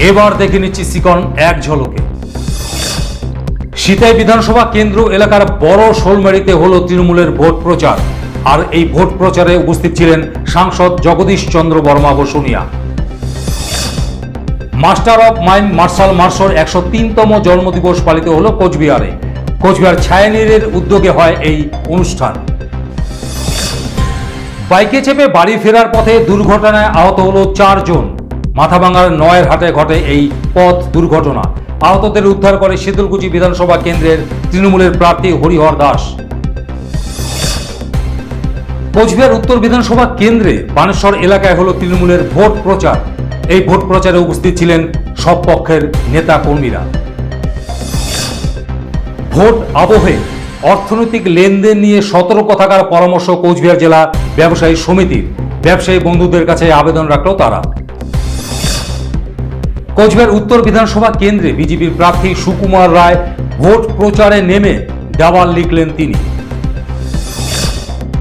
এবার দেখে নিচ্ছি সিকন এক ঝলকে। সিতাই বিধানসভা কেন্দ্র এলাকার বড় শোলমারিতে হলো তৃণমূলের ভোট প্রচার। আর এই ভোট প্রচারে উপস্থিত ছিলেন সাংসদ Jagadish Chandra Barma Basunia. Master of mind marshal মার্শোর 103তম জন্মদিবস পালিত হলো কোচবিহারে। কোচবিহার ছায়ানীরের উদ্যোগে হয় এই অনুষ্ঠান। বাইকে চেপে বাড়ি ফেরার পথে দুর্ঘটনায় আহত হলো 4 জন। মাথাভাঙার নয়ের হাটে ঘটে এই পথ দুর্ঘটনা। আহতদের উদ্ধার করে শীতলকুচি বিধানসভা কেন্দ্রের তৃণমূলের প্রার্থী হরিহর দাস। কোচবিহার উত্তর বিধানসভা কেন্দ্রে বানেশ্বর এলাকায় হলো তৃণমূলের ভোট প্রচার। এই ভোট প্রচারে উপস্থিত ছিলেন সব পক্ষের নেতা কর্মীরা। ভোট আবহে অর্থনৈতিক লেনদেন নিয়ে সতর্ক থাকার পরামর্শ কোচবিহার জেলা ব্যবসায়ী সমিতির। ব্যবসায়ী বন্ধুদের কাছে আবেদন রাখল তারা। কোচবিহার উত্তর বিধানসভা কেন্দ্রে বিজেপির প্রার্থী সুকুমার রায় ভোট প্রচারে নেমে দেওয়াল লিখলেন তিনি।